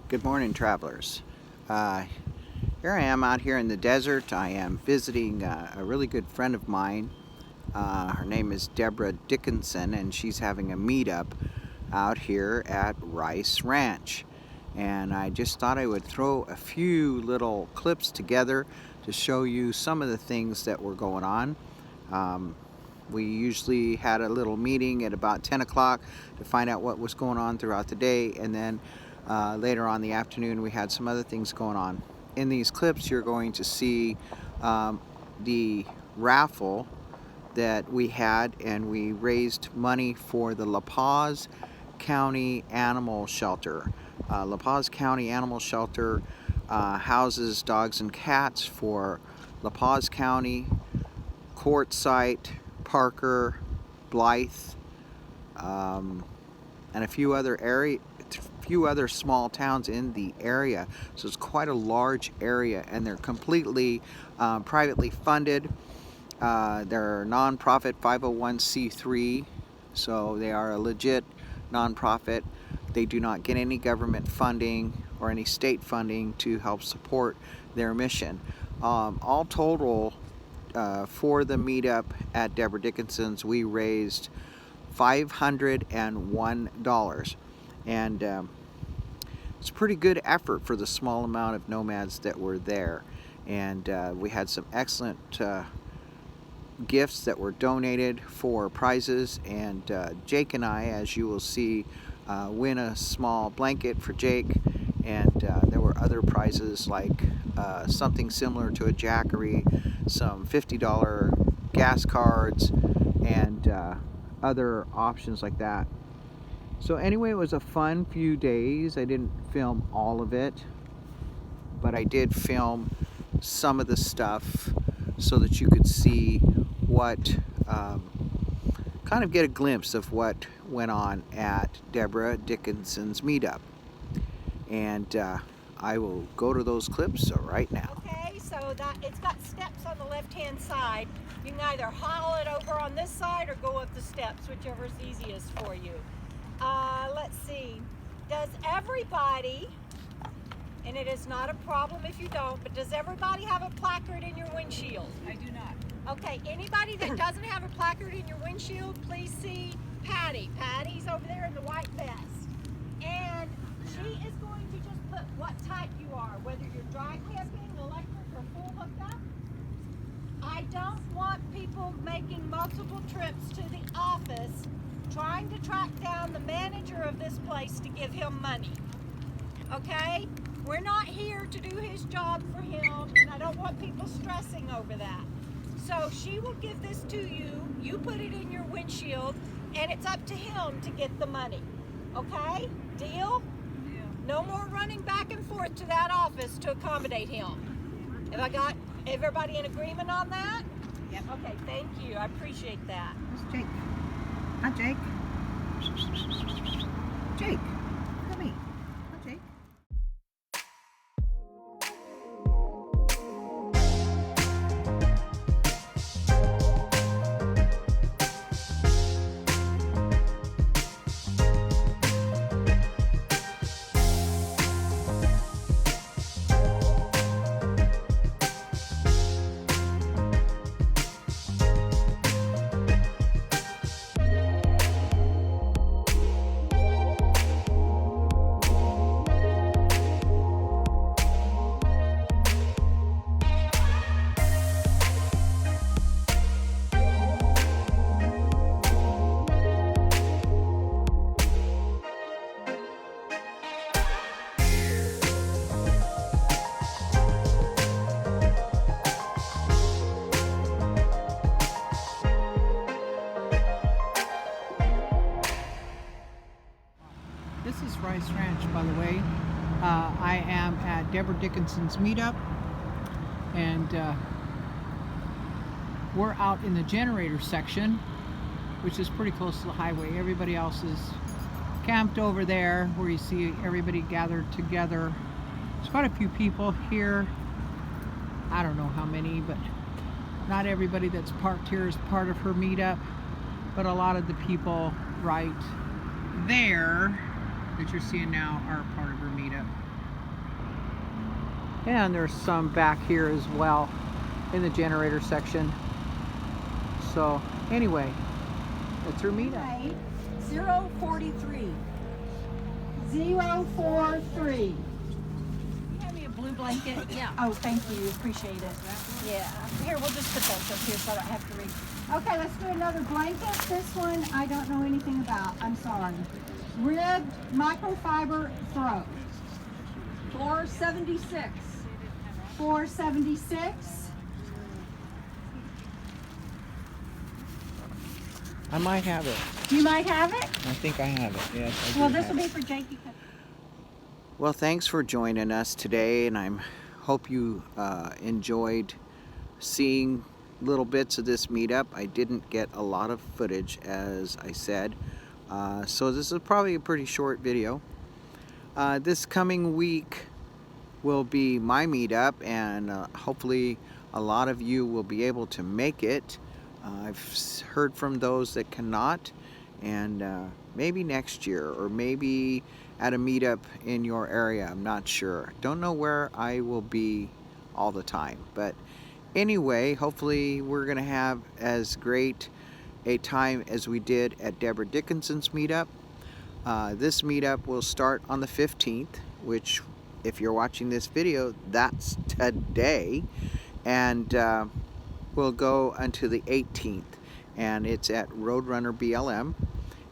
Good morning, travelers. Here I am out here in the desert. I am visiting a really good friend of mine. Her name is Debra Dickenson, and she's having a meetup out here at Rice Ranch. And I just thought I would throw a few little clips together to show you some of the things that were going on. We usually had a little meeting at about 10 o'clock to find out what was going on throughout the day, and then later on in the afternoon we had some other things going on. In these clips you're going to see the raffle that we had, and we raised money for the La Paz County Animal Shelter. La Paz County Animal Shelter houses dogs and cats for La Paz County, Quartzsite, Parker, Blythe, and a few other small towns in the area. So it's quite a large area, and they're completely privately funded. They're nonprofit 501c3, so they are a legit nonprofit. They do not get any government funding or any state funding to help support their mission. All total, for the meetup at Debra Dickinson's, we raised $501, and it's a pretty good effort for the small amount of nomads that were there. And we had some excellent gifts that were donated for prizes, and Jake and I, as you will see, win a small blanket for Jake, and there were other prizes like something similar to a jackery, some $50 gas cards, and other options like that. So anyway, it was a fun few days. I didn't film all of it, but I did film some of the stuff so that you could see what, kind of get a glimpse of what went on at Debra Dickinson's meetup. And I will go to those clips right now. Okay, so it's got steps on the left-hand side. You can either haul it over on this side or go up the steps, whichever is easiest for you. Let's see. Does everybody, and it is not a problem if you don't, but does everybody have a placard in your windshield? I do not. Okay, anybody that doesn't have a placard in your windshield, please see Patty. Patty's over there in the white vest. And she is going to just put what type you are, whether you're dry camping, electric, or full hooked up. I don't want people making multiple trips to the office trying to track down the manager of this place to give him money. Okay? We're not here to do his job for him, and I don't want people stressing over that. So she will give this to you, you put it in your windshield, and it's up to him to get the money. Okay? Deal? Yeah. No more running back and forth to that office to accommodate him. Have I got everybody in agreement on that? Yep. Okay, thank you. I appreciate that. Where's Jake? Hi, Jake. Jake, look at me. Hi, Jake. This is Rice Ranch, by the way. I am at Debra Dickinson's meetup, and we're out in the generator section, which is pretty close to the highway. Everybody else is camped over there where you see everybody gathered together. There's quite a few people here. I don't know how many, but not everybody that's parked here is part of her meetup, but a lot of the people right there that you're seeing now are part of her meetup. And there's some back here as well in the generator section. So anyway, that's our meetup. 043. 043. You have me a blue blanket? Yeah. Oh, thank you. Appreciate it. Yeah. Here, we'll just put those up here so I don't have to read. Okay, let's do another blanket. This one I don't know anything about. I'm sorry. Ribbed microfiber throw. 476. 476. I might have it. You might have it? I think I have it. Yes. Well, this will be for Jakey. Well, thanks for joining us today, and I hope you enjoyed seeing little bits of this meetup. I didn't get a lot of footage, as I said, so this is probably a pretty short video. This coming week will be my meetup, and hopefully a lot of you will be able to make it. I've heard from those that cannot, and maybe next year, or maybe at a meetup in your area. I'm not sure. Don't know where I will be all the time, but anyway, hopefully we're gonna have as great a time as we did at Debra Dickinson's meetup. This meetup will start on the 15th, which, if you're watching this video, that's today, and will go until the 18th, and it's at Roadrunner BLM.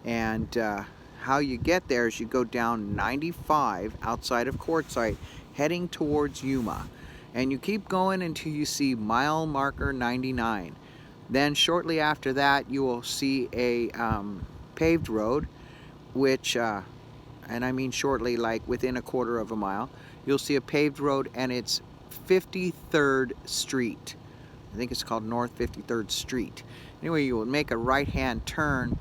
And how you get there is you go down 95 outside of Quartzsite, heading towards Yuma, and you keep going until you see mile marker 99. Then shortly after that, you will see a paved road, which and I mean shortly, like within a quarter of a mile, you'll see a paved road, and it's 53rd Street. I think it's called North 53rd Street. Anyway, you will make a right-hand turn,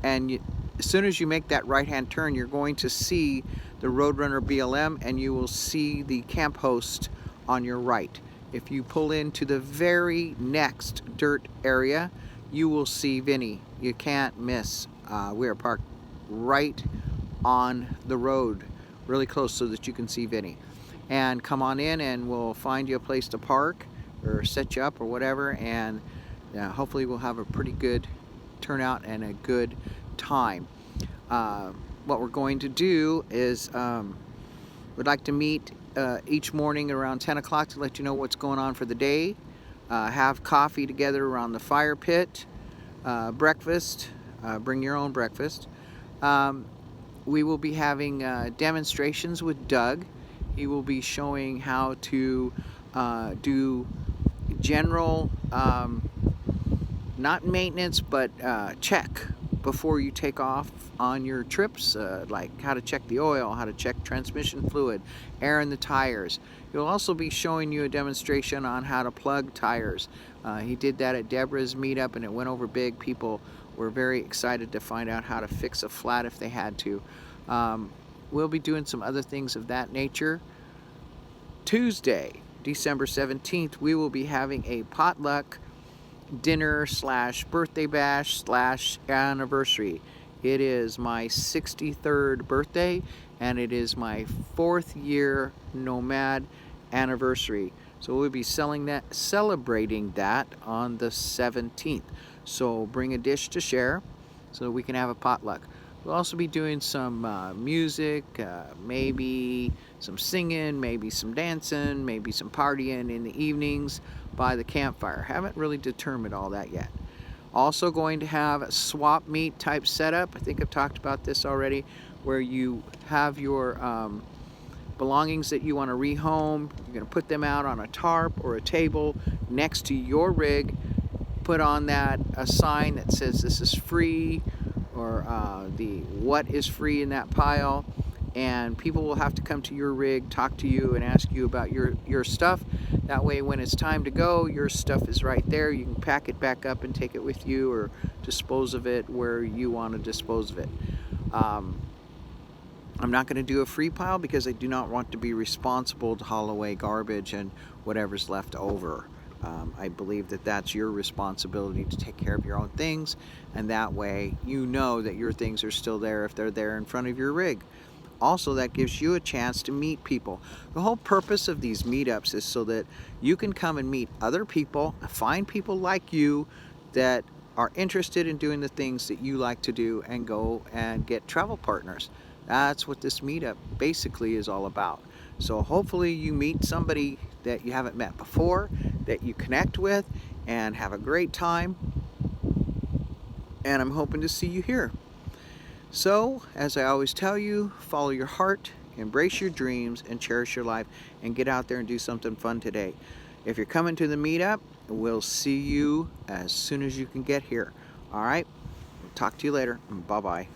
and as soon as you make that right-hand turn, you're going to see the Roadrunner BLM, and you will see the camp host on your right. If you pull into the very next dirt area, you will see Vinny. You can't miss. We are parked right on the road, really close, so that you can see Vinny. And come on in, and we'll find you a place to park, or set you up, or whatever, and hopefully we'll have a pretty good turnout and a good time. What we're going to do is we'd like to meet each morning around 10 o'clock to let you know what's going on for the day, have coffee together around the fire pit, breakfast, bring your own breakfast. We will be having demonstrations with Doug. He will be showing how to do general, not maintenance, but check before you take off on your trips, like how to check the oil, how to check transmission fluid, air in the tires. He'll also be showing you a demonstration on how to plug tires. He did that at Debra's meetup, and it went over big. People were very excited to find out how to fix a flat if they had to. We'll be doing some other things of that nature. Tuesday, December 17th, we will be having a potluck dinner slash birthday bash slash anniversary. It is my 63rd birthday, and it is my 4th year nomad anniversary. So we'll be celebrating that on the 17th. So bring a dish to share so we can have a potluck. We'll also be doing some music, maybe some singing, maybe some dancing, maybe some partying in the evenings by the campfire. Haven't really determined all that yet. Also going to have a swap meet type setup. I think I've talked about this already, where you have your belongings that you want to rehome. You're going to put them out on a tarp or a table next to your rig. Put on that a sign that says this is free, or the what is free in that pile, and people will have to come to your rig, talk to you, and ask you about your stuff. That way, when it's time to go, your stuff is right there. You can pack it back up and take it with you, or dispose of it where you want to dispose of it. I'm not going to do a free pile because I do not want to be responsible to haul away garbage and whatever's left over. I believe that that's your responsibility to take care of your own things, and that way you know that your things are still there if they're there in front of your rig. also that gives you a chance to meet people. The whole purpose of these meetups is so that you can come and meet other people, find people like you that are interested in doing the things that you like to do, and go and get travel partners. That's what this meetup basically is all about. So hopefully you meet somebody that you haven't met before, that you connect with, and have a great time. And I'm hoping to see you here. So, as I always tell you, follow your heart, embrace your dreams, and cherish your life, and get out there and do something fun today. If you're coming to the meetup, we'll see you as soon as you can get here. All right? Talk to you later. Bye-bye.